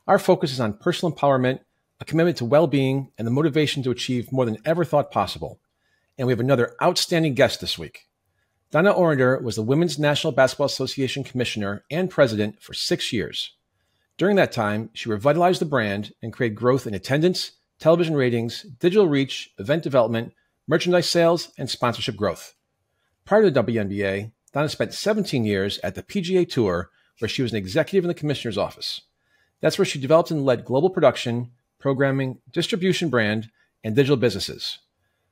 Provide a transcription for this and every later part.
Our focus is on personal empowerment, a commitment to well-being, and the motivation to achieve more than ever thought possible. And we have another outstanding guest this week. Donna Orender was the Women's National Basketball Association Commissioner and President for 6 years. During that time, she revitalized the brand and created growth in attendance, television ratings, digital reach, event development, merchandise sales, and sponsorship growth. Prior to the WNBA, Donna spent 17 years at the PGA Tour, where she was an executive in the commissioner's office. That's where she developed and led global production, programming, distribution brand, and digital businesses.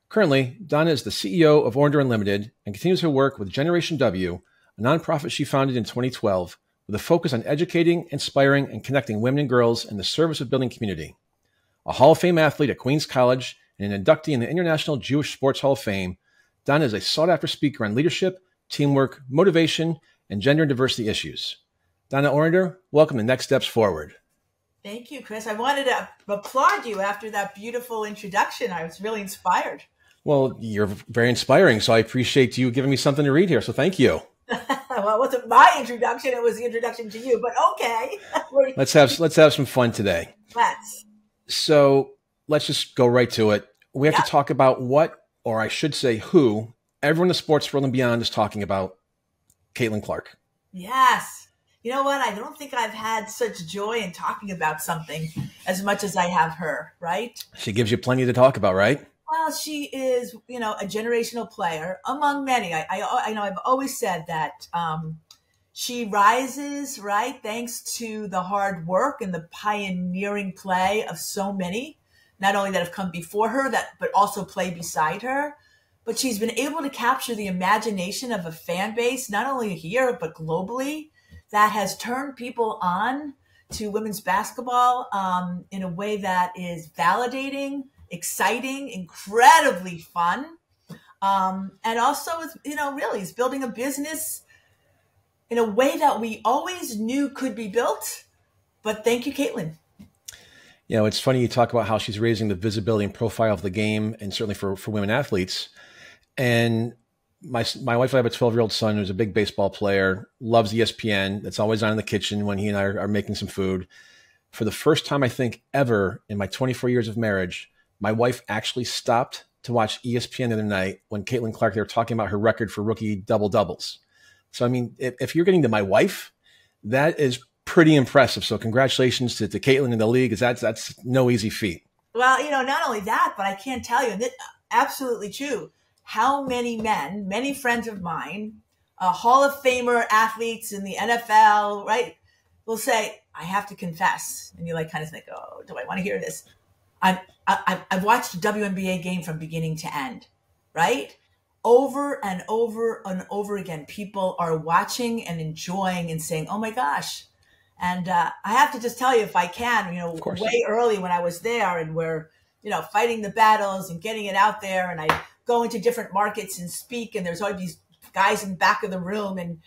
Currently, Donna is the CEO of Orender Unlimited and continues her work with Generation W, a nonprofit she founded in 2012 with a focus on educating, inspiring, and connecting women and girls in the service of building community. A Hall of Fame athlete at Queens College and an inductee in the International Jewish Sports Hall of Fame, Donna is a sought-after speaker on leadership, teamwork, motivation, and gender and diversity issues. Donna Orender, welcome to Next Steps Forward. Thank you, Chris. I wanted to applaud you after that beautiful introduction. I was really inspired. Well, you're very inspiring, so I appreciate you giving me something to read here, so thank you. Well, it wasn't my introduction, it was the introduction to you, but okay. Let's have some fun today. Let's. So let's just go right to it. We have to talk about what, or I should say who, everyone in the sports world and beyond is talking about, Caitlin Clark. Yes. You know what? I don't think I've had such joy in talking about something as much as I have her, right? She gives you plenty to talk about, right? Well, she is, a generational player among many. I know I've always said that she rises, right, thanks to the hard work and the pioneering play of so many, not only that have come before her, but also play beside her. But she's been able to capture the imagination of a fan base, not only here, but globally, that has turned people on to women's basketball in a way that is validating, exciting, incredibly fun. And also, really is building a business in a way that we always knew could be built. But thank you, Caitlin. It's funny you talk about how she's raising the visibility and profile of the game, and certainly for women athletes. And my wife and I have a 12-year-old son who's a big baseball player, loves ESPN. That's always on in the kitchen when he and I are making some food. For the first time, I think, ever in my 24 years of marriage, my wife actually stopped to watch ESPN the other night when Caitlin Clark, they were talking about her record for rookie double-doubles. So, I mean, if you're getting to my wife, that is pretty impressive. So congratulations to Caitlin and the league, because that's no easy feat. Well, not only that, but I can't tell you, and absolutely true, how many men, many friends of mine, Hall of Famer athletes in the NFL, right, will say, I have to confess. And you kind of think, oh, do I want to hear this? I've watched a WNBA game from beginning to end, right? Over and over and over again, people are watching and enjoying and saying, oh my gosh. And I have to just tell you, if I can, way early when I was there and we're, fighting the battles and getting it out there, and I go into different markets and speak, and there's always these guys in the back of the room, and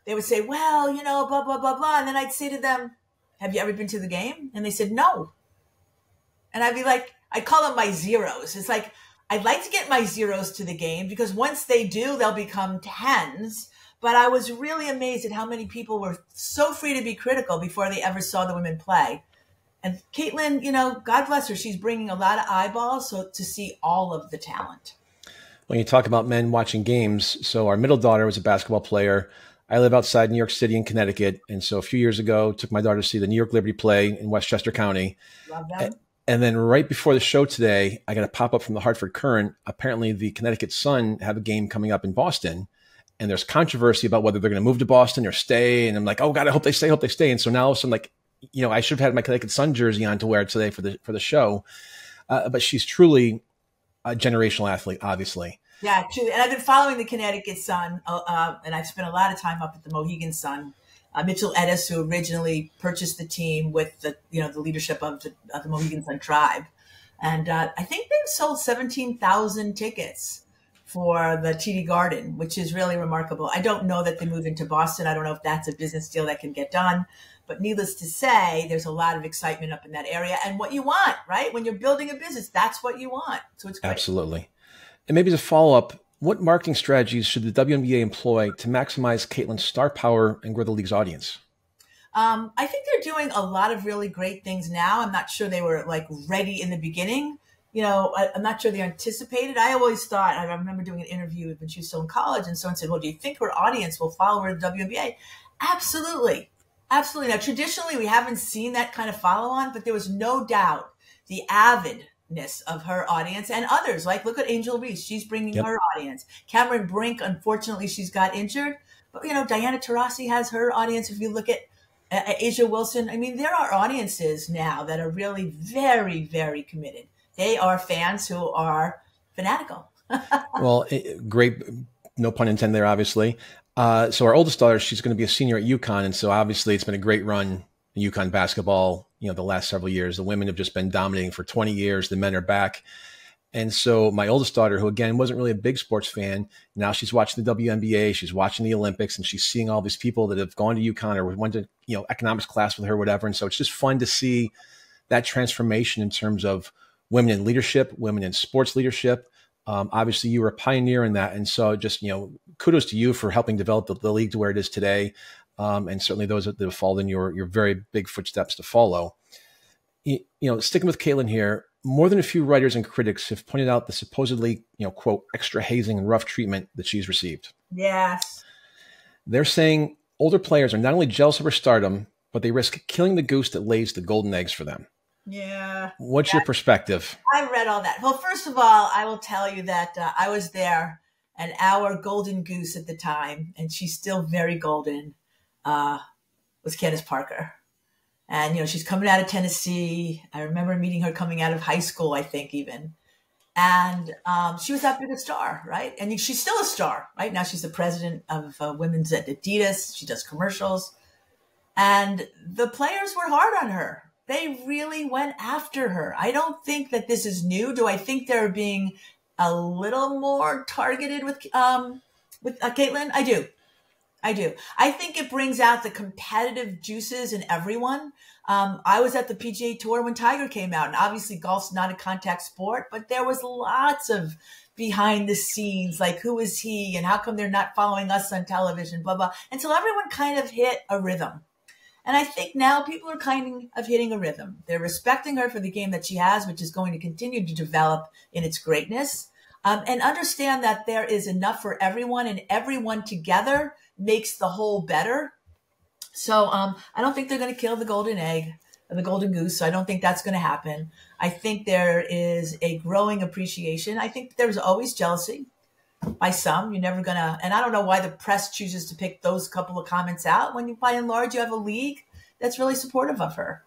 they would say, well, blah, blah, blah, blah. And then I'd say to them, have you ever been to the game? And they said, no. And I'd be like, I'd call them my zeros. It's like, I'd like to get my zeros to the game, because once they do, they'll become tens. But I was really amazed at how many people were so free to be critical before they ever saw the women play. And Caitlin, God bless her, she's bringing a lot of eyeballs to see all of the talent. When you talk about men watching games, so our middle daughter was a basketball player. I live outside New York City in Connecticut. And so a few years ago, took my daughter to see the New York Liberty play in Westchester County. Love them. And then right before the show today, I got a pop-up from the Hartford Courant. Apparently, the Connecticut Sun have a game coming up in Boston, and there's controversy about whether they're going to move to Boston or stay. And I'm like, oh God, I hope they stay. And so now I'm like, I should have had my Connecticut Sun jersey on to wear today for the show. But she's truly a generational athlete, obviously. Yeah, true. And I've been following the Connecticut Sun, and I've spent a lot of time up at the Mohegan Sun. Mitchell Edis, who originally purchased the team with the leadership of the Mohegan Sun tribe, and I think they've sold 17,000 tickets for the TD Garden, which is really remarkable. I don't know that they move into Boston. I don't know if that's a business deal that can get done, but needless to say, there's a lot of excitement up in that area. And what you want, right? When you're building a business, that's what you want. So it's great. Absolutely. And maybe as a follow-up, what marketing strategies should the WNBA employ to maximize Caitlin's star power and grow the league's audience? I think they're doing a lot of really great things now. I'm not sure they were like ready in the beginning. I'm not sure they anticipated. I always thought, I remember doing an interview when she was still in college, and someone said, well, do you think her audience will follow her to the WNBA? Absolutely. Absolutely. Now, traditionally, we haven't seen that kind of follow on, but there was no doubt the avidness of her audience and others. Like, look at Angel Reese. She's bringing her audience. Cameron Brink, unfortunately, she's got injured. But, Diana Taurasi has her audience. If you look at Asia Wilson, I mean, there are audiences now that are really very, very committed. They are fans who are fanatical. Well, great. No pun intended there, obviously. So our oldest daughter, she's going to be a senior at UConn. And so obviously it's been a great run in UConn basketball, the last several years. The women have just been dominating for 20 years. The men are back. And so my oldest daughter, who again wasn't really a big sports fan, now she's watching the WNBA, she's watching the Olympics, and she's seeing all these people that have gone to UConn or went to economics class with her, whatever. And so it's just fun to see that transformation in terms of women in leadership, women in sports leadership. Obviously, you were a pioneer in that, and so just kudos to you for helping develop the league to where it is today, and certainly those that have followed in your very big footsteps to follow. Sticking with Caitlin here. More than a few writers and critics have pointed out the supposedly, quote, extra hazing and rough treatment that she's received. Yes. They're saying older players are not only jealous of her stardom, but they risk killing the goose that lays the golden eggs for them. Yeah. What's your perspective? I read all that. Well, first of all, I will tell you that I was there, and our golden goose at the time, and she's still very golden, was Candace Parker. And, she's coming out of Tennessee. I remember meeting her coming out of high school, I think even. And she was that big a star, right? And she's still a star, right? Now she's the president of women's at Adidas. She does commercials. And the players were hard on her. They really went after her. I don't think that this is new. Do I think they're being a little more targeted with Caitlin? I do. I think it brings out the competitive juices in everyone. I was at the PGA Tour when Tiger came out, and obviously golf's not a contact sport, but there was lots of behind the scenes, like who is he and how come they're not following us on television, blah, blah, until everyone kind of hit a rhythm. And I think now people are kind of hitting a rhythm. They're respecting her for the game that she has, which is going to continue to develop in its greatness, and understand that there is enough for everyone, and everyone together makes the whole better. So I don't think they're going to kill the golden egg or the golden goose. So I don't think that's going to happen. I think there is a growing appreciation. I think there's always jealousy by some. You're never going to, and I don't know why the press chooses to pick those couple of comments out when by and large you have a league that's really supportive of her.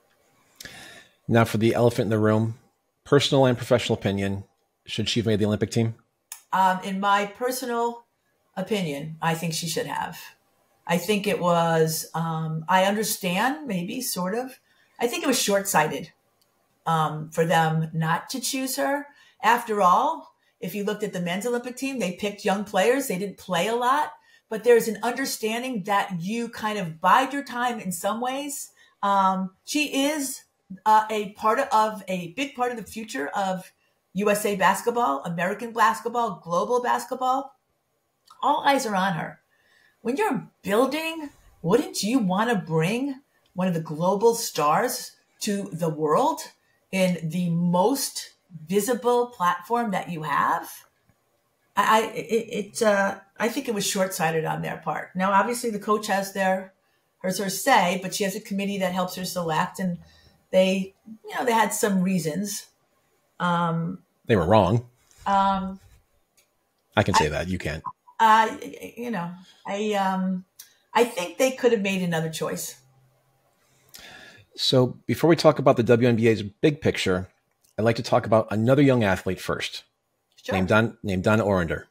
Now for the elephant in the room, personal and professional opinion, should she have made the Olympic team? In my personal opinion, I think she should have. I think it was, I understand, maybe, sort of. I think it was short-sighted for them not to choose her. After all, if you looked at the men's Olympic team, they picked young players. They didn't play a lot. But there's an understanding that you kind of bide your time in some ways. She is a big part of the future of USA basketball, American basketball, global basketball. All eyes are on her. When you're building, wouldn't you want to bring one of the global stars to the world in the most visible platform that you have? I think it was short-sighted on their part. Now, obviously, the coach has her say, but she has a committee that helps her select, and they had some reasons. They were wrong. I can say that. You can't. I think they could have made another choice. So before we talk about the WNBA's big picture, I'd like to talk about another young athlete first, Sure. named Donna Orender.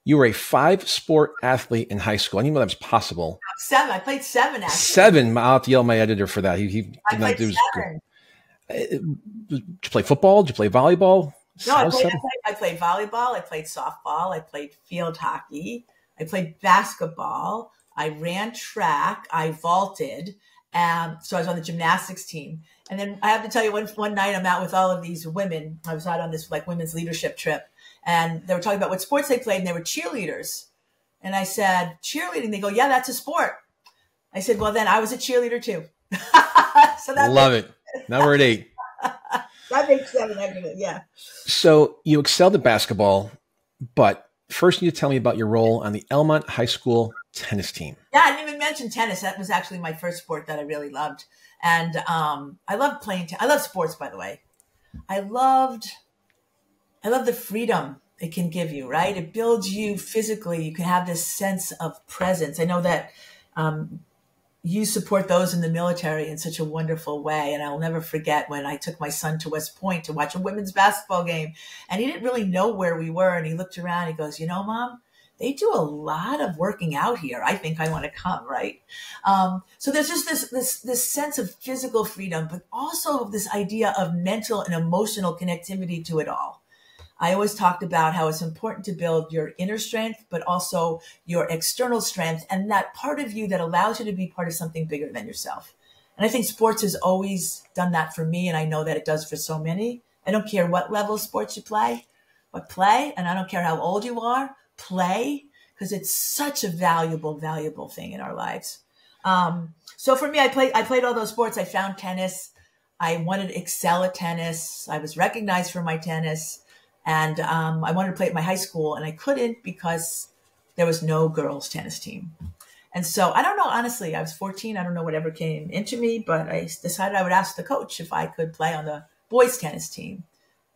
You were a 5-sport athlete in high school. I didn't know that was possible. 7. I played 7, actually. 7. I'll have to yell at my editor for that. He did not do. 7. Did you play football? Did you play volleyball? No, I played volleyball. I played softball. I played field hockey. I played basketball. I ran track. I vaulted. So I was on the gymnastics team. And then I have to tell you, one night I'm out with all of these women. I was out on this women's leadership trip, and they were talking about what sports they played, and they were cheerleaders. And I said, cheerleading? They go, yeah, that's a sport. I said, well, then I was a cheerleader too. So Love it. Now we're at 8. That makes 7. Yeah. So you excelled at basketball, but first you need to tell me about your role on the Elmont High School tennis team. Yeah, I didn't even mention tennis. That was actually my first sport that I really loved. And I loved playing I love sports, by the way. I love the freedom it can give you, right? It builds you physically. You can have this sense of presence. I know that you support those in the military in such a wonderful way. And I'll never forget when I took my son to West Point to watch a women's basketball game. And he didn't really know where we were. And he looked around, he goes, Mom, they do a lot of working out here. I think I want to come, right? So there's just this sense of physical freedom, but also this idea of mental and emotional connectivity to it all. I always talked about how it's important to build your inner strength, but also your external strength and that part of you that allows you to be part of something bigger than yourself. And I think sports has always done that for me, and I know that it does for so many. I don't care what level of sports you play, but play, and I don't care how old you are, play, because it's such a valuable, valuable thing in our lives. So for me, I played all those sports. I found tennis. I wanted to excel at tennis. I was recognized for my tennis. And I wanted to play at my high school, and I couldn't because there was no girls' tennis team. And so I don't know, honestly, I was 14. I don't know whatever came into me, but I decided I would ask the coach if I could play on the boys' tennis team.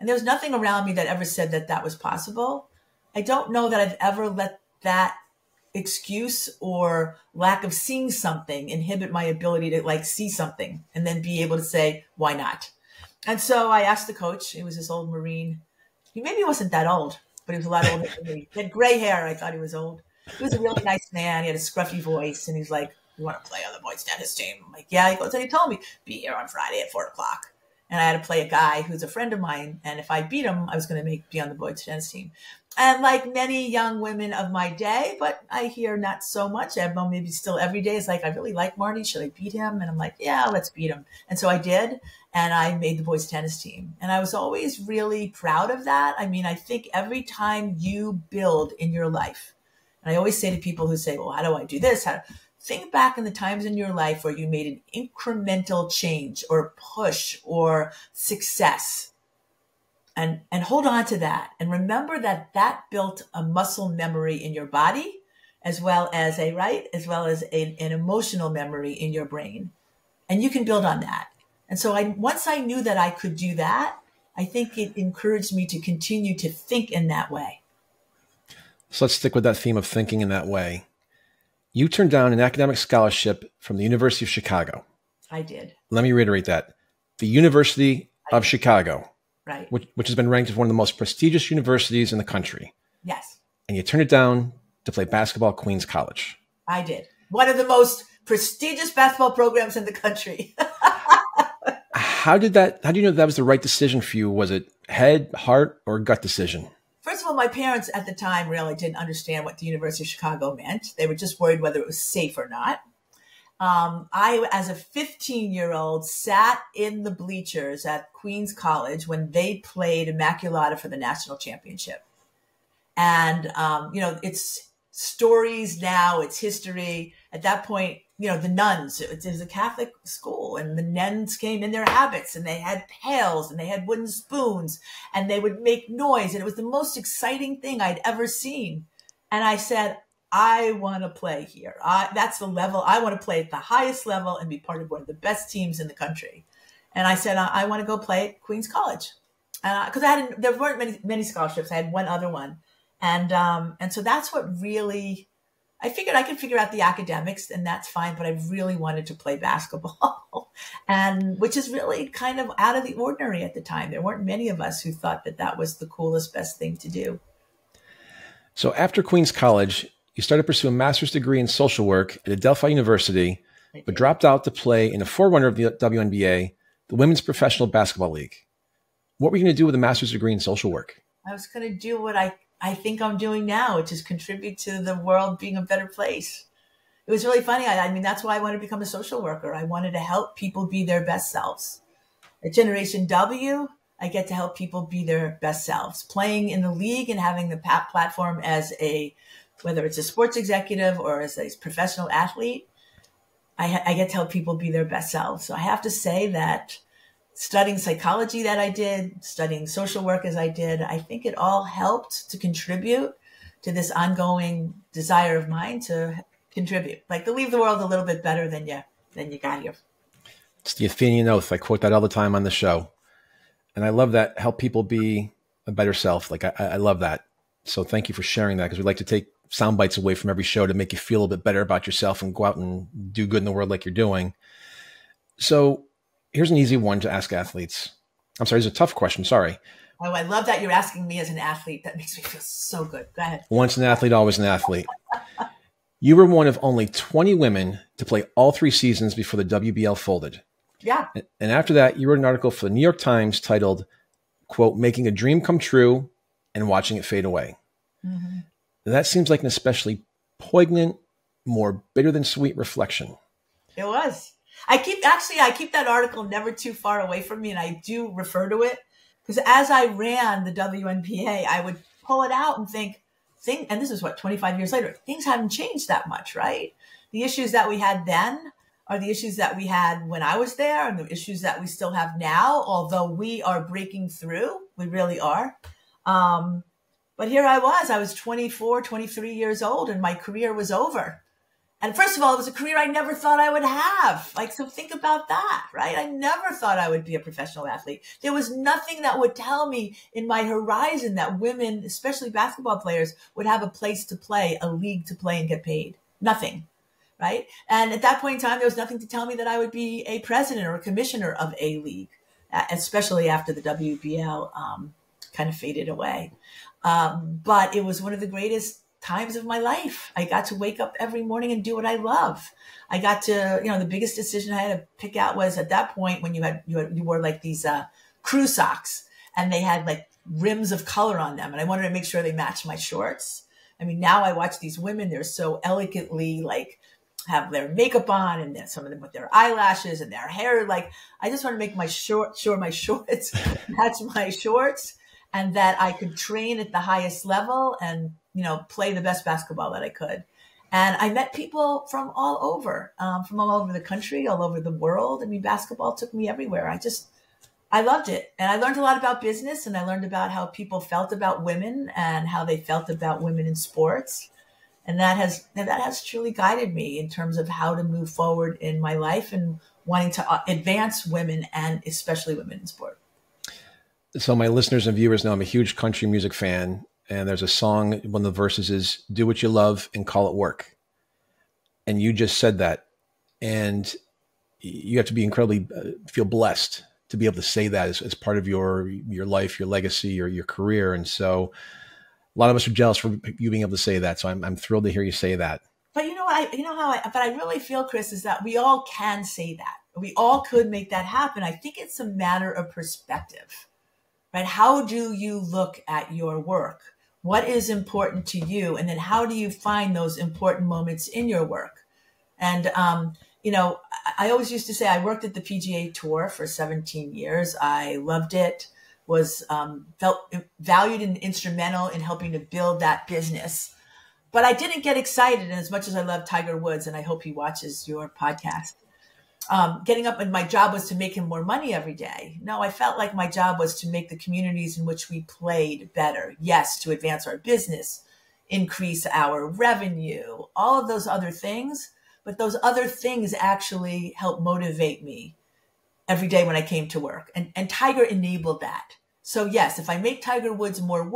And there was nothing around me that ever said that that was possible. I don't know that I've ever let that excuse or lack of seeing something inhibit my ability to see something and then be able to say, why not? And so I asked the coach. He was this old Marine. He maybe wasn't that old, but he was a lot older than me. He had gray hair. I thought he was old. He was a really nice man. He had a scruffy voice. And he's like, you want to play on the boys' tennis team? I'm like, yeah. He goes, and he told me, be here on Friday at 4:00. And I had to play a guy who's a friend of mine. And if I beat him, I was going to be on the boys' tennis team. And like many young women of my day, but I hear not so much. I know maybe still every day is like, I really like Marty. Should I beat him? And I'm like, yeah, let's beat him. And so I did. And I made the boys' tennis team. And I was always really proud of that. I mean, I think every time you build in your life, and I always say to people who say, well, how do I do this? Think back in the times in your life where you made an incremental change or push or success. And hold on to that. And remember that built a muscle memory in your body, as well as an emotional memory in your brain. And you can build on that. And so once I knew that I could do that, I think it encouraged me to continue to think in that way. So let's stick with that theme of thinking in that way. You turned down an academic scholarship from the University of Chicago. I did. Let me reiterate that. The University of Chicago. Right. Which has been ranked as one of the most prestigious universities in the country. Yes. And you turned it down to play basketball at Queens College. I did. One of the most prestigious basketball programs in the country. How do you know that was the right decision for you? Was it head, heart, or gut decision? First of all, my parents at the time really didn't understand what the University of Chicago meant. They were just worried whether it was safe or not. I, as a 15-year-old, sat in the bleachers at Queens College when they played Immaculata for the national championship. And, it's stories now, it's history. At that point, the nuns, it was a Catholic school, and the nuns came in their habits, and they had pails, and they had wooden spoons, and they would make noise. And it was the most exciting thing I'd ever seen. And I said, I want to play here. That's the level. I want to play at the highest level and be part of one of the best teams in the country. And I said, I want to go play at Queens College. Because there weren't many scholarships. I had one other one. And so that's what really, I figured I could figure out the academics, and that's fine, but I really wanted to play basketball, and which is really kind of out of the ordinary at the time. There weren't many of us who thought that was the coolest, best thing to do. So after Queens College, you started to pursue a master's degree in social work at Adelphi University, but dropped out to play in a forerunner of the WNBA, the Women's Professional Basketball League. What were you going to do with a master's degree in social work? I was going to do what I think I'm doing now, which is contribute to the world being a better place. It was really funny. I mean, that's why I wanted to become a social worker. I wanted to help people be their best selves. At Generation W, I get to help people be their best selves. Playing in the league and having the platform as whether it's a sports executive or as a professional athlete, I get to help people be their best selves. So I have to say that studying psychology that I did, studying social work as I did, I think it all helped to contribute to this ongoing desire of mine to contribute, like to leave the world a little bit better than you got here. It's the Athenian oath. I quote that all the time on the show. And I love that. Help people be a better self. Like I love that. So thank you for sharing that, because we like to take sound bites away from every show to make you feel a little bit better about yourself and go out and do good in the world like you're doing. So here's an easy one to ask athletes. I'm sorry, it's a tough question. Sorry. Oh, I love that you're asking me as an athlete. That makes me feel so good. Go ahead. Once an athlete, always an athlete. You were one of only 20 women to play all 3 seasons before the WBL folded. Yeah. And after that, you wrote an article for the New York Times titled, quote, "Making a Dream Come True and Watching It Fade Away." Mm-hmm. That seems like an especially poignant, more bitter than sweet reflection. It was. I keep that article never too far away from me, and I do refer to it because as I ran the WNBA, I would pull it out and think, and this is 25 years later, things haven't changed that much, right? The issues that we had then are the issues that we had when I was there and the issues that we still have now, although we are breaking through. We really are. But here I was 24, 23 years old, and my career was over. And first of all, it was a career I never thought I would have. Like, so think about that, right? I never thought I would be a professional athlete. There was nothing that would tell me in my horizon that women, especially basketball players, would have a place to play, a league to play and get paid. Nothing, right? And at that point in time, there was nothing to tell me that I would be a president or a commissioner of a league, especially after the WBL kind of faded away. But it was one of the greatest times of my life. I got to wake up every morning and do what I love. I got to, the biggest decision I had to pick out was at that point when you wore like these crew socks and they had like rims of color on them. And I wanted to make sure they matched my shorts. I mean, now I watch these women, they're so elegantly like have their makeup on and then some of them with their eyelashes and their hair. Like, I just want to make my shorts match my shorts and that I could train at the highest level and, play the best basketball that I could. And I met people from all over the country, all over the world. I mean, basketball took me everywhere. I loved it. And I learned a lot about business and I learned about how people felt about women and how they felt about women in sports. And that has truly guided me in terms of how to move forward in my life and wanting to advance women and especially women in sport. So my listeners and viewers know I'm a huge country music fan. And there's a song, one of the verses is, "Do what you love and call it work." And you just said that. And you have to be incredibly, feel blessed to be able to say that as part of your life, your legacy, your career. And so a lot of us are jealous for you being able to say that. So I'm thrilled to hear you say that. But but I really feel, Chris, is that we all can say that. We all could make that happen. I think it's a matter of perspective, right? How do you look at your work? What is important to you? And then how do you find those important moments in your work? And, I always used to say I worked at the PGA Tour for 17 years. I loved it, was felt valued and instrumental in helping to build that business. But I didn't get excited. And as much as I love Tiger Woods, and I hope he watches your podcast, getting up and my job was to make him more money every day. No, I felt like my job was to make the communities in which we played better. Yes, to advance our business, increase our revenue, all of those other things. But those other things actually helped motivate me every day when I came to work. And Tiger enabled that. So yes, if I make Tiger Woods more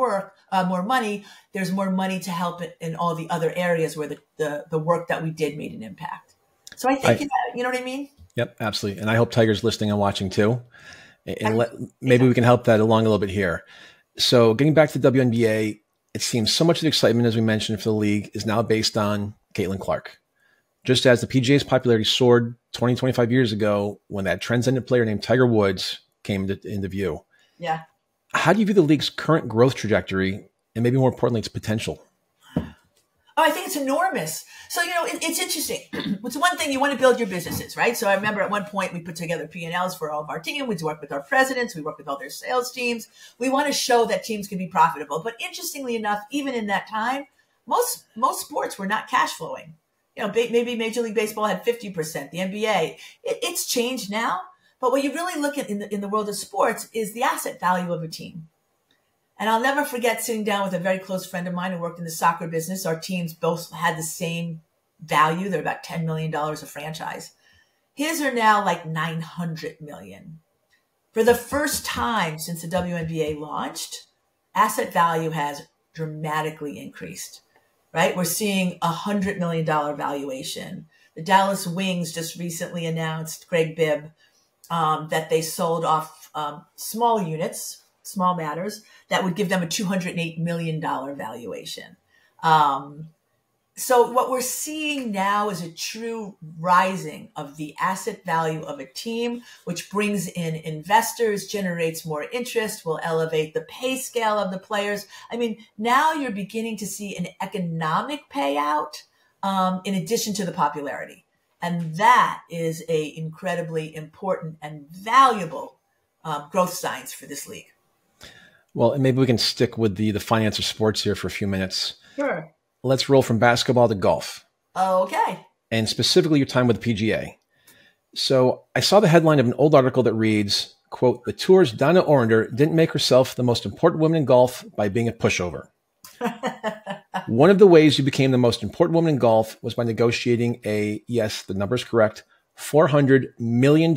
money, there's more money to help in all the other areas where the work that we did made an impact. So I think, you know what I mean? Yep, absolutely. And I hope Tiger's listening and watching too. And maybe we can help that along a little bit here. So getting back to the WNBA, it seems so much of the excitement, as we mentioned, for the league is now based on Caitlin Clark. Just as the PGA's popularity soared 20, 25 years ago when that transcendent player named Tiger Woods came into view. Yeah. How do you view the league's current growth trajectory and maybe more importantly, its potential? Oh, I think it's enormous. So, it's interesting. It's one thing you want to build your businesses, right? So I remember at one point we put together P&Ls for all of our team. We'd work with our presidents. We work with all their sales teams. We want to show that teams can be profitable. But interestingly enough, even in that time, most sports were not cash flowing. maybe Major League Baseball had 50%, the NBA. It's changed now. But what you really look at in the world of sports is the asset value of a team. And I'll never forget sitting down with a very close friend of mine who worked in the soccer business. Our teams both had the same value. They're about $10 million a franchise. His are now like $900 million. For the first time since the WNBA launched, asset value has dramatically increased, right? We're seeing $100 million valuation. The Dallas Wings just recently announced, Greg Bibb, that they sold off small units, small matters, that would give them a $208 million valuation. So what we're seeing now is a true rising of the asset value of a team, which brings in investors, generates more interest, will elevate the pay scale of the players. I mean, now you're beginning to see an economic payout in addition to the popularity. And that is a incredibly important and valuable growth signs for this league. Well, and maybe we can stick with the finance of sports here for a few minutes. Sure. Let's roll from basketball to golf. Okay. And specifically your time with the PGA. So I saw the headline of an old article that reads, quote, "The tour's Donna Orender didn't make herself the most important woman in golf by being a pushover." One of the ways you became the most important woman in golf was by negotiating a, yes, the number is correct, $400 million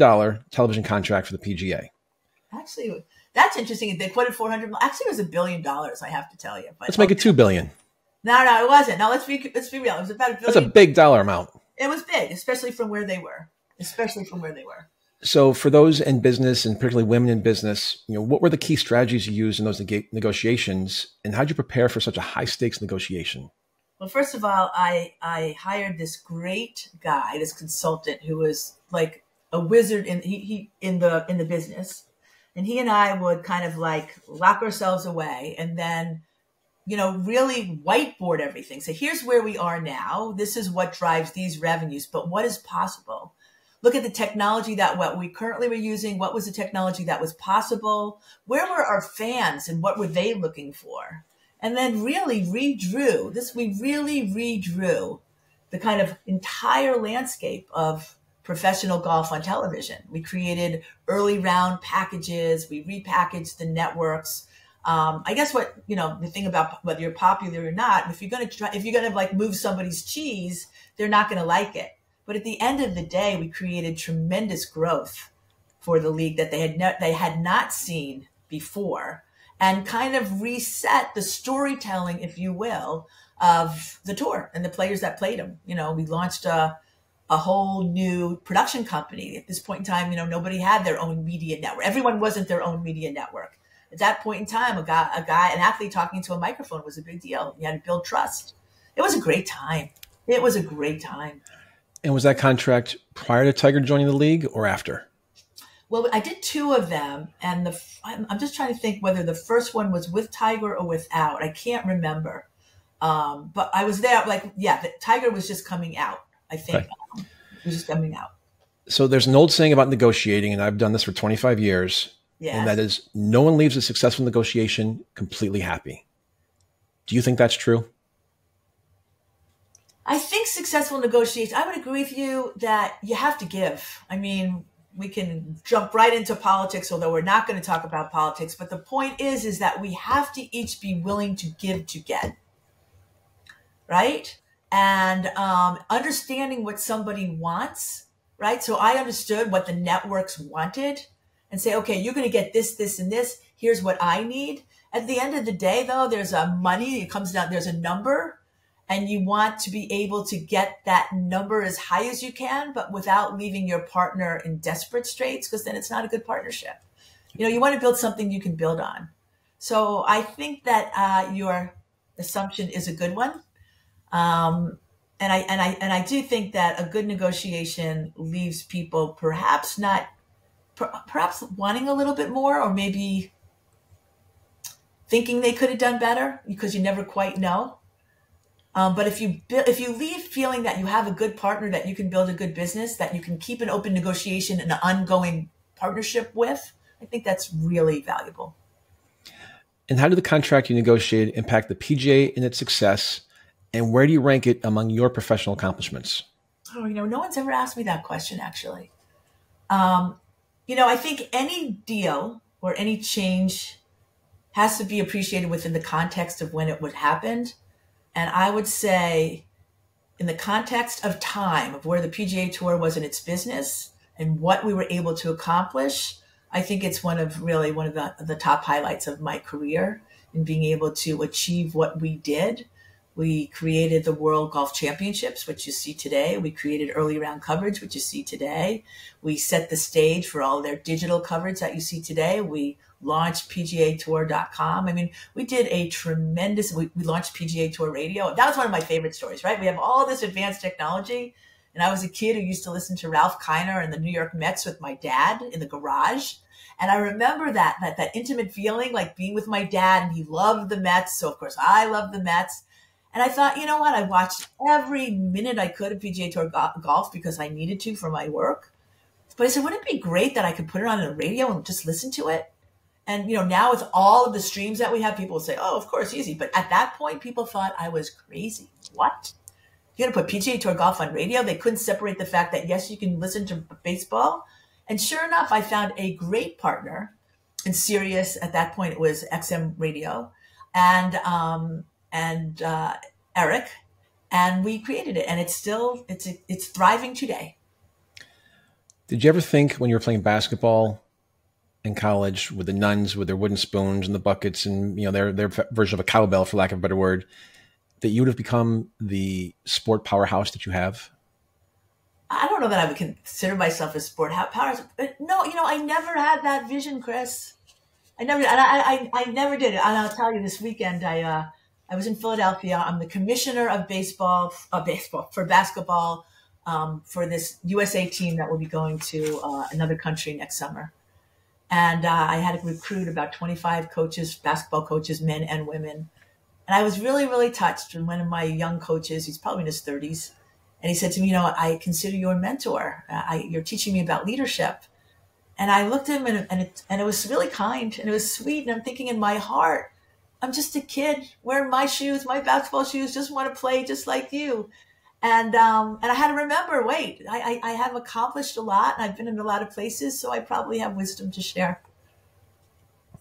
television contract for the PGA. Actually, that's interesting. They quoted 400. Actually, it was $1 billion, I have to tell you. But let's make it $2 billion. No, it wasn't. No, let's be real. It was about $1 billion. That's a big dollar amount. It was big, especially from where they were. So for those in business, and particularly women in business, what were the key strategies you used in those negotiations, and how did you prepare for such a high stakes negotiation? Well, first of all, I hired this great guy, this consultant who was like a wizard in the business, and he and I would kind of like lock ourselves away and then, really whiteboard everything. So here's where we are now. This is what drives these revenues, but what is possible? Look at the technology that what we currently were using. What was the technology that was possible? Where were our fans and what were they looking for? And then really redrew the kind of entire landscape of professional golf on television. We created early round packages. We repackaged the networks. I guess the thing about whether you're popular or not, if you're going to like move somebody's cheese, they're not going to like it. But at the end of the day, we created tremendous growth for the league that they had not seen before, and kind of reset the storytelling, if you will, of the tour and the players that played them. We launched a whole new production company. At this point in time, nobody had their own media network. Everyone wasn't their own media network. At that point in time, an athlete talking to a microphone was a big deal. You had to build trust. It was a great time. And was that contract prior to Tiger joining the league or after? Well, I did two of them, and I'm just trying to think whether the first one was with Tiger or without. I can't remember. But I was there, Tiger was just coming out, I think. Okay. He was just coming out. So there's an old saying about negotiating, and I've done this for 25 years, yes. And that is, no one leaves a successful negotiation completely happy. Do you think that's true? I think successful negotiations, I would agree with you that you have to give. I mean, we can jump right into politics, although we're not going to talk about politics. But the point is that we have to each be willing to give to get, right? And understanding what somebody wants, right? So I understood what the networks wanted and say, okay, you're going to get this, this, and this. Here's what I need. At the end of the day, though, there's a money. It comes down, there's a number. And you want to be able to get that number as high as you can, but without leaving your partner in desperate straits, because then it's not a good partnership. You want to build something you can build on. So I think that your assumption is a good one. And I do think that a good negotiation leaves people perhaps wanting a little bit more, or maybe thinking they could have done better, because you never quite know. But if you leave feeling that you have a good partner, that you can build a good business, that you can keep an open negotiation and an ongoing partnership with, I think that's really valuable. And how did the contract you negotiated impact the PGA and its success? And where do you rank it among your professional accomplishments? Oh, no one's ever asked me that question, actually. I think any deal or any change has to be appreciated within the context of when it would happen. And I would say in the context of time, of where the PGA Tour was in its business and what we were able to accomplish, I think it's one of the top highlights of my career in being able to achieve what we did. We created the World Golf Championships, which you see today. We created early round coverage, which you see today. We set the stage for all their digital coverage that you see today. We launched PGAtour.com. I mean, we did a tremendous, we launched PGA Tour Radio. That was one of my favorite stories, right? We have all this advanced technology. And I was a kid who used to listen to Ralph Kiner and the New York Mets with my dad in the garage. And I remember that intimate feeling, like being with my dad, and he loved the Mets. So of course I loved the Mets. And I thought, you know what? I watched every minute I could of PGA Tour golf because I needed to for my work. But I said, wouldn't it be great that I could put it on the radio and just listen to it? And, now with all of the streams that we have, people will say, oh, of course, easy. But at that point, people thought I was crazy. What? You're going to put PGA Tour golf on radio? They couldn't separate the fact that, yes, you can listen to baseball. And sure enough, I found a great partner in Sirius. At that point, it was XM Radio. And Eric, and we created it, and it's thriving today. Did you ever think when you were playing basketball in college with the nuns with their wooden spoons and the buckets and their version of a cowbell, for lack of a better word, that you would have become the sport powerhouse that you have? I don't know that I would consider myself a sport powerhouse, but no, I never had that vision, Chris. I never did it, and I'll tell you, this weekend I was in Philadelphia. I'm the commissioner of baseball for basketball for this USA team that will be going to another country next summer. And I had to recruit about 25 coaches, basketball coaches, men and women. And I was really, really touched when one of my young coaches, he's probably in his 30s, and he said to me, I consider you a mentor. You're teaching me about leadership. And I looked at him and it was really kind and it was sweet. And I'm thinking in my heart, I'm just a kid wearing my shoes, my basketball shoes, just want to play just like you. And I had to remember, wait, I have accomplished a lot and I've been in a lot of places, so I probably have wisdom to share.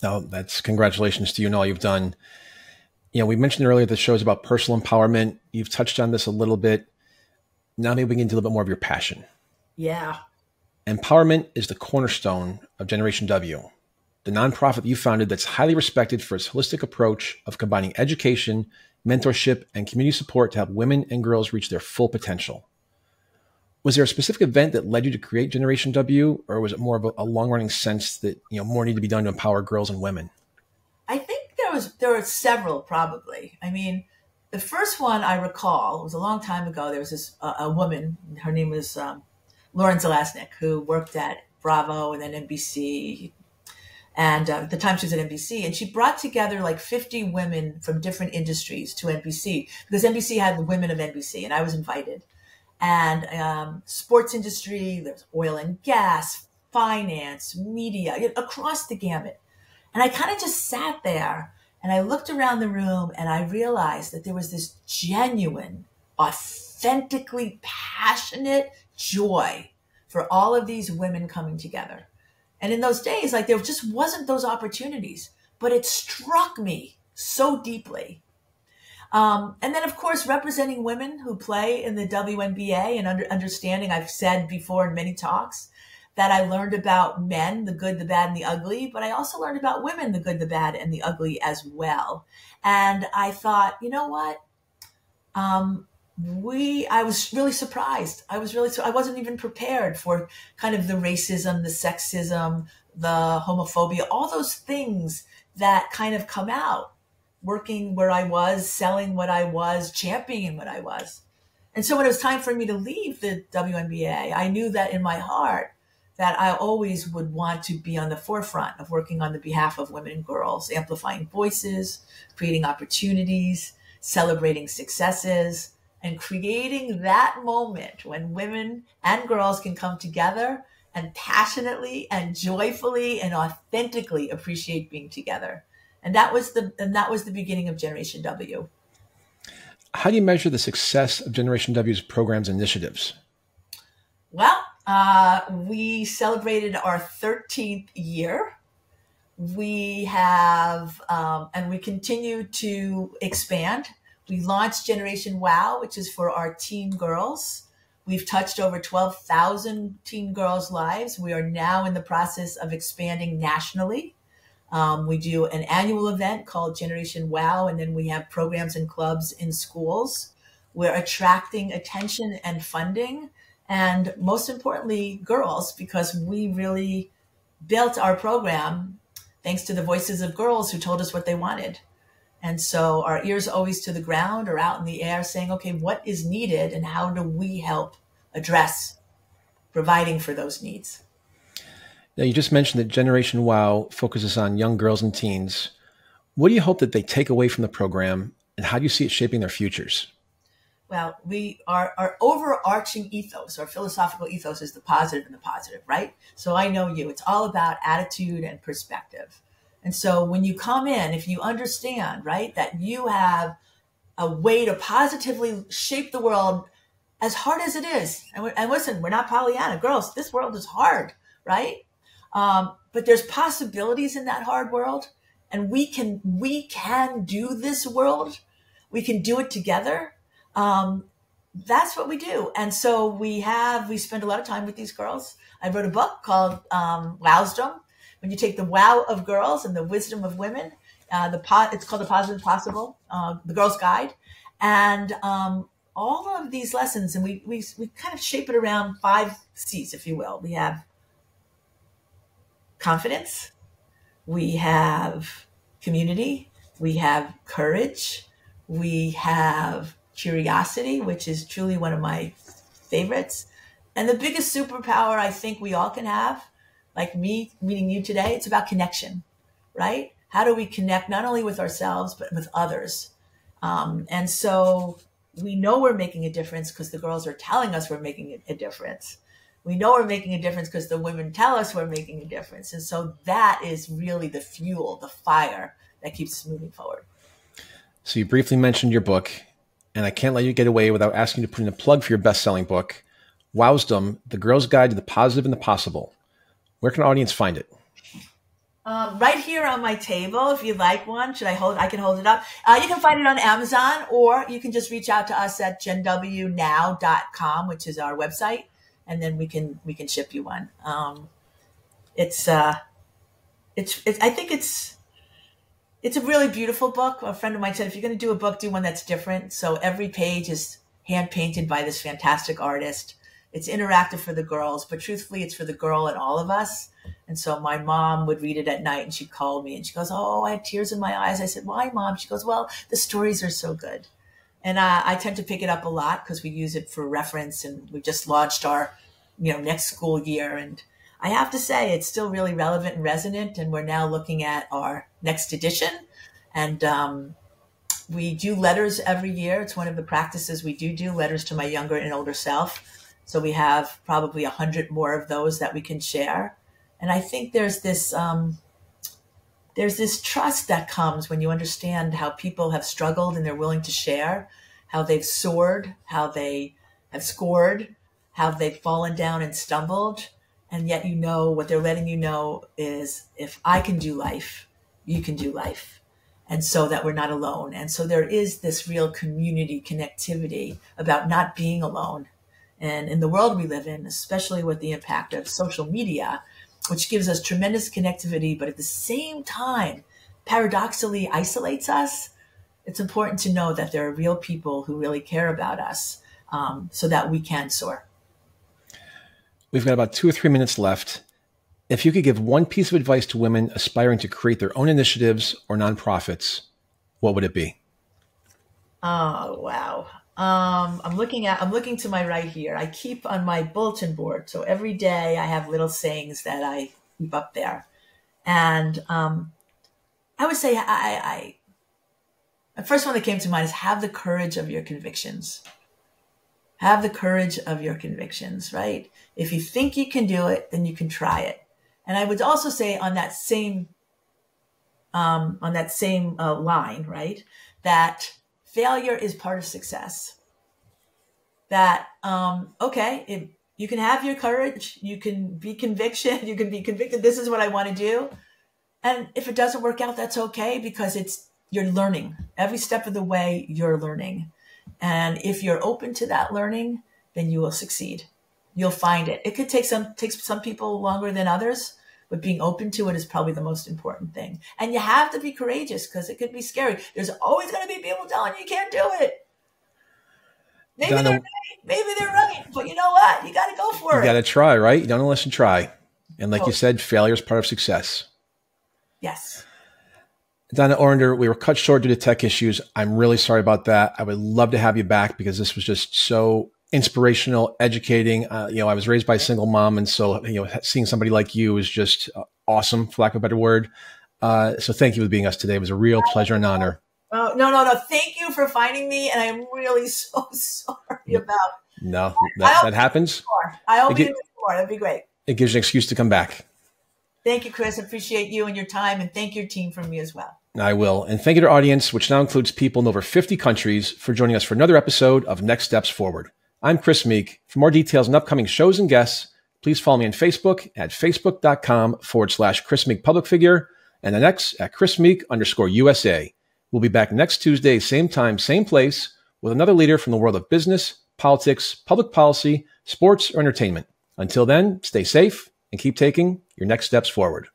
No, that's congratulations to you and all you've done. We mentioned earlier the show is about personal empowerment. You've touched on this a little bit. Now maybe we can get into a little bit more of your passion. Yeah. Empowerment is the cornerstone of Generation W, the nonprofit you founded that's highly respected for its holistic approach of combining education, mentorship, and community support to help women and girls reach their full potential. Was there a specific event that led you to create Generation W, or was it more of a long-running sense that more needed to be done to empower girls and women? I think there were several, probably. I mean, the first one I recall, it was a long time ago. There was this a woman, her name was Lauren Zelaznik, who worked at Bravo and then NBC. And at the time she was at NBC, and she brought together like 50 women from different industries to NBC, because NBC had the women of NBC, and I was invited. And sports industry, there's oil and gas, finance, media, across the gamut. And I kind of just sat there and I looked around the room and I realized that there was this genuine, authentically passionate joy for all of these women coming together. And in those days, there just wasn't those opportunities, but it struck me so deeply. And then, of course, representing women who play in the WNBA and understanding, I've said before in many talks, that I learned about men, the good, the bad, and the ugly, but I also learned about women, the good, the bad, and the ugly as well. And I thought, you know what? I was really surprised. I wasn't even prepared for kind of the racism, the sexism, the homophobia, all those things that kind of come out working where I was, selling what I was, championing what I was. And so when it was time for me to leave the WNBA, I knew that in my heart that I always would want to be on the forefront of working on the behalf of women and girls, amplifying voices, creating opportunities, celebrating successes, and creating that moment when women and girls can come together and passionately and joyfully and authentically appreciate being together. And that was the beginning of Generation W. how do you measure the success of Generation W's programs and initiatives? Well, we celebrated our 13th year. We have, and we continue to expand. We launched Generation WOW, which is for our teen girls. We've touched over 12,000 teen girls' lives. We are now in the process of expanding nationally. We do an annual event called Generation WOW, and then we have programs and clubs in schools. We're attracting attention and funding, and most importantly, girls, because we really built our program thanks to the voices of girls who told us what they wanted. And so our ears always to the ground or out in the air saying, okay, what is needed and how do we help address providing for those needs? Now, you just mentioned that Generation WOW focuses on young girls and teens. What do you hope that they take away from the program, and how do you see it shaping their futures? Well, our overarching ethos, our philosophical ethos is the positive and the positive, right? So I know you, it's all about attitude and perspective. And so when you come in, if you understand, right, that you have a way to positively shape the world as hard as it is. And listen, we're not Pollyanna. Girls, this world is hard, right? But there's possibilities in that hard world. And we can do this world. We can do it together. That's what we do. And so we spend a lot of time with these girls. I wrote a book called Wowsdom. When you take the wow of girls and the wisdom of women, it's called The Positive Possible, the Girl's Guide. And all of these lessons, and we kind of shape it around 5 C's, if you will. We have confidence, we have community, we have courage, we have curiosity, which is truly one of my favorites. And the biggest superpower I think we all can have, like me meeting you today, it's about connection, right? How do we connect not only with ourselves, but with others? And so we know we're making a difference because the girls are telling us we're making a difference. We know we're making a difference because the women tell us we're making a difference. And so that is really the fuel, the fire that keeps us moving forward. So you briefly mentioned your book, and I can't let you get away without asking you to put in a plug for your best-selling book, Wowsdom, The Girl's Guide to the Positive and the Possible. Where can our audience find it? Right here on my table, if you'd like one. I can hold it up. You can find it on Amazon, or you can just reach out to us at genwnow.com, which is our website, and then we can ship you one. I think it's a really beautiful book. A friend of mine said, if you're going to do a book, do one that's different. So every page is hand painted by this fantastic artist. It's interactive for the girls, but truthfully, it's for the girl and all of us. And so my mom would read it at night, and she'd call me and she goes, oh, I had tears in my eyes. I said, why, Mom? She goes, well, the stories are so good. And I tend to pick it up a lot because we use it for reference, and we just launched our, next school year. And I have to say, it's still really relevant and resonant. And we're now looking at our next edition. And we do letters every year. It's one of the practices we do letters to my younger and older self. So we have probably 100 more of those that we can share. And I think there's this trust that comes when you understand how people have struggled and they're willing to share, how they've soared, how they have scored, how they've fallen down and stumbled. And yet, what they're letting you know is, if I can do life, you can do life. And so that we're not alone. And so there is this real community connectivity about not being alone. And in the world we live in, especially with the impact of social media, which gives us tremendous connectivity, but at the same time, paradoxically isolates us, it's important to know that there are real people who really care about us, so that we can soar. We've got about 2 or 3 minutes left. If you could give one piece of advice to women aspiring to create their own initiatives or nonprofits, what would it be? Oh, wow. I'm looking to my right here. I keep on my bulletin board. So every day I have little sayings that I keep up there. And I would say the first one that came to mind is have the courage of your convictions. Have the courage of your convictions, right? If you think you can do it, then you can try it. And I would also say on that same line, right, that failure is part of success. That, you can have your courage, you can be conviction, you can be convicted. This is what I want to do. And if it doesn't work out, that's okay, because you're learning. Every step of the way, you're learning. And if you're open to that learning, then you will succeed. You'll find it. It could take some people longer than others, but being open to it is probably the most important thing. And you have to be courageous, because it could be scary. There's always going to be people telling you can't do it. Maybe they're right, but you know what? You got to go for it. You got to try, right? You don't unless you try. And like you said, failure is part of success. Yes. Donna Orender, we were cut short due to tech issues. I'm really sorry about that. I would love to have you back, because this was just so inspirational, educating. I was raised by a single mom. And so, seeing somebody like you is just awesome, for lack of a better word. So thank you for being us today. It was a real pleasure and honor. Oh, no. Thank you for finding me. And I'm really so sorry about. No, that happens. I hope you do more. That'd be great. It gives you an excuse to come back. Thank you, Chris. Appreciate you and your time. And thank your team from me as well. I will. And thank you to our audience, which now includes people in over 50 countries, for joining us for another episode of Next Steps Forward. I'm Chris Meek. For more details on upcoming shows and guests, please follow me on Facebook at facebook.com/Chris Meek Public Figure, and on X at Chris Meek_USA. We'll be back next Tuesday, same time, same place, with another leader from the world of business, politics, public policy, sports, or entertainment. Until then, stay safe and keep taking your next steps forward.